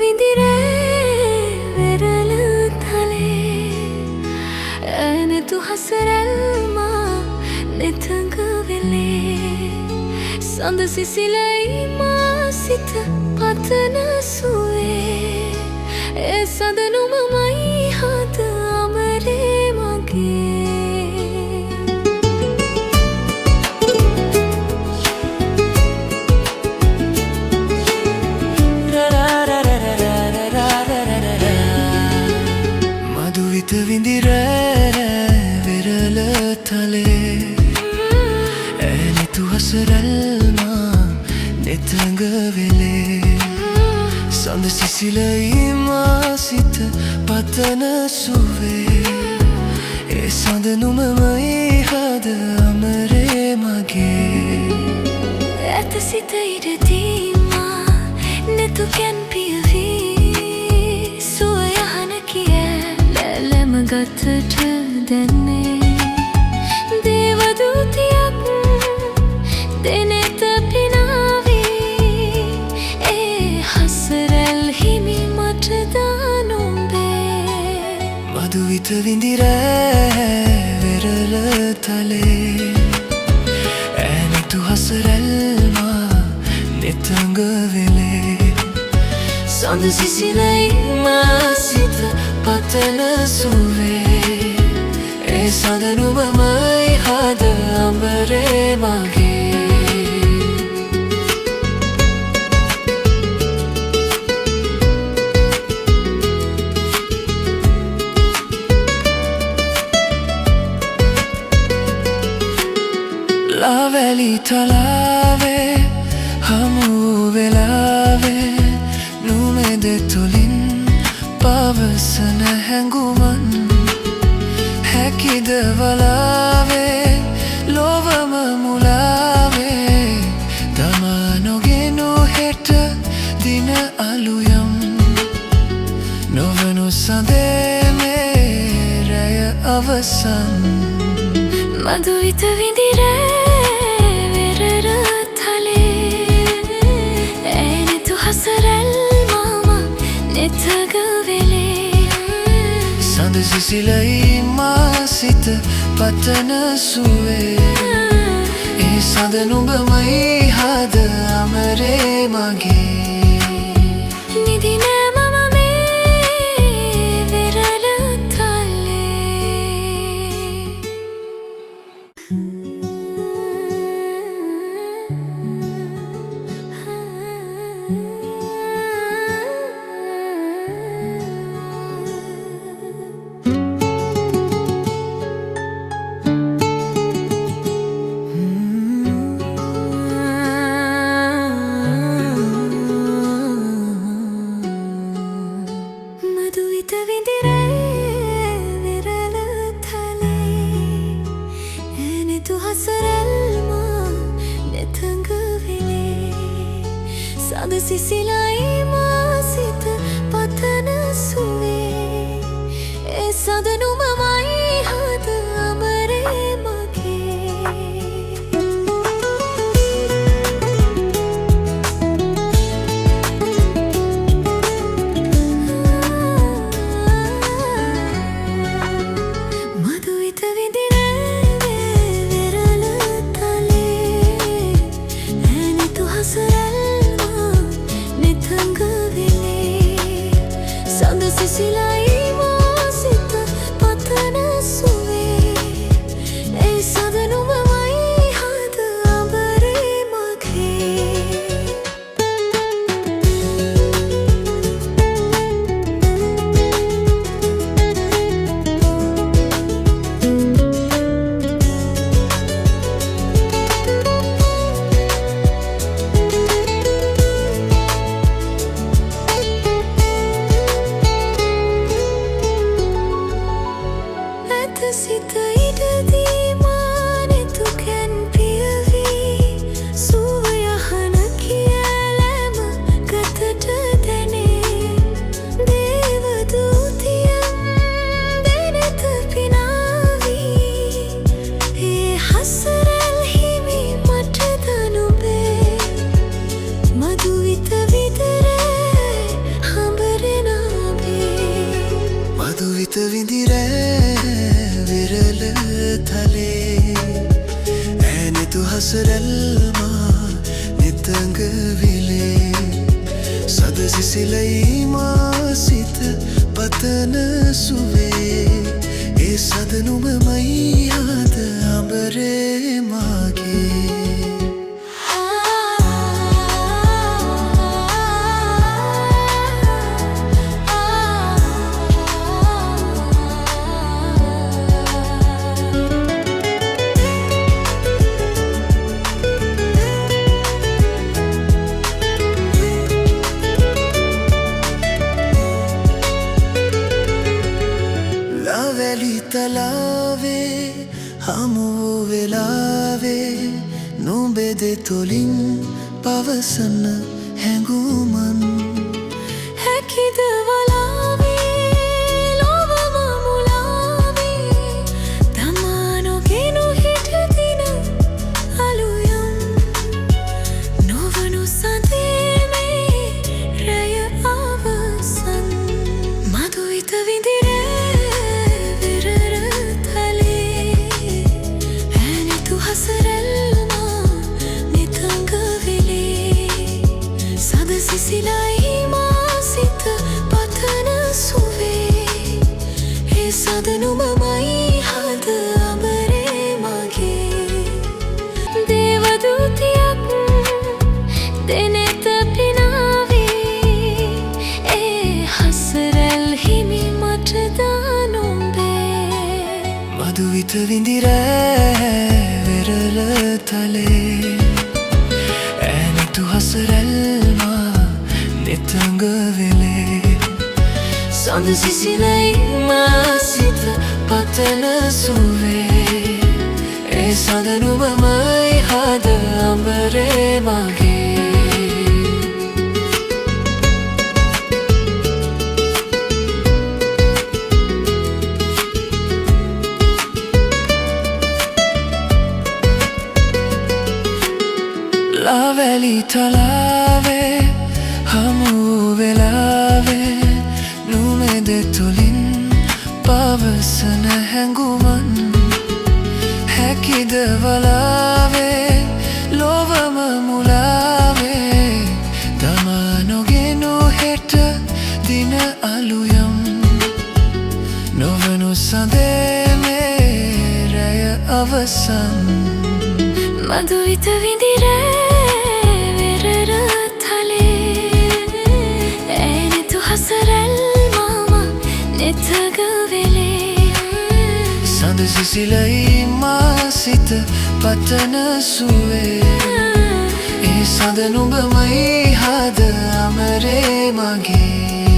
විඳිරේ වෙරළ තලේ ඇනෙතු හසරැල්මා නෙතඟ වෙලේ සඳ සිසිලයි මා සිත පතන සුවේ ඒ සඳනුමමයි හද අමරේ මගේ විඳිරෑ වෙරළ තලේ ඇනිතු හසරැල්මා නෙතඟ වෙලේ සඳ සිසිලයි මා සිත පතන සුවේ ඒ සඳ නුමමයි හද අමරේ මගේ ඇත සිත ඉරදීමා නෙතු කැන් පියවී සුවයහන කිය ගතට දැන්නේ දේවදූතියක් දෙනෙත පිනාවී ඒ හසරැල් හිමි මට දානුම්බේ මధుවිත විඳිරෑ වෙරළ තලේ ඇනිතු හසරැල්මා නෙතඟ වෙලේ සඳ සිසිලයි මා සිත පතන සුවේ ඒ සඳනුමමයි හද අමරේ මගේ ලාවැලි තලාවේ හමු වෙලාවේ නුමෙද තුලින් පවසන හැඟුමන් හැකිද වලාවේ ලොවම මුලාවේ තමා නොගෙනු හෙට දින අලුයම් නොවනු සඳේ මේ රැය අවසන් මధුවිත විඳිරෑ වෙරළ තලේ ඇනිතු හසරැල්මා නෙතඟ සඳ සිසිලයි මා සිත පතන සුවේ ඒ සඳ නුඹමයි හද අමරේ මගේ නිදිනෑ මම මේ වෙරළ තලේ සඳ සිසිලයි මා සිත පතන සුවේ ඒ සඳනුමමයි හද අමරේ මගේ මధුවිත විඳිරෑ වෙරළ තලේ ඇනිතු හසරැල්මා නෙතඟ වෙලේ සඳ සිසිලයි මා සිත පතන සුවේ ඒ සඳනුමමයි හද අමරේ මගේ සිත ඉඩදීමා නෙතු කැන් පියවී සුවයහන කියලම ගතට දැනේ දේවදූතියන් දෙනෙත පිනාවී ඒ හසරැල් හිමි මට දනුබේ මధుවිත විඳිරෑ විත විඳිරෑ විරල තලේ ඈනෙතු හසරැල්මා නිතඟ විලේ සද සිසිලයි මා සිත පතන සුවේ ඒ සදනුමමයි ආද අඹරේ මාගේ තලාවේ හමු වෙලාවේ නුඹෙදෙ තුලින් පවසන හැඟුමන් හැකිද වලාවේ ලොවම මුලාවේ තමා නොගෙනු හිට දින අලුයම් නොවනු සඳේ මේ රැය අවසන් මధుවිත විඳිරේ සිසිලයි මා සිත පතන සුවේ ඒ සදනුමමයි හද අඹරේ මගේ දේවදූතියක් දෙනෙත පිනාවේ ඒ හසරැල් හිමි මට දා නොඹේ මధుවිත විඳිරෑ වෙරළ තලේ ඈනෙතු හසරැල්මා නිතඟ වෙලේ සඳ සිසිලයි මා සිත පතන සුවේ ඒ සදනුමමයි හද අඹරේ මගේ ලාවැලි තලාවේ හමු වෙලාවේ නුඹෙදෙ තුලින් පවසන හැඟුමන් හැකිද වලාවේ ලොවම මුලාවේ තමා නොගෙනු හෙට දින අලුයම් නොවනු සඳේ මේ රැය අවසන් මధුවිත විඳිරෑ සඳ සිසිලයි මා සිත පතන සුවේ ඒ සඳ නුඹමයි හද අඹරේ මගේ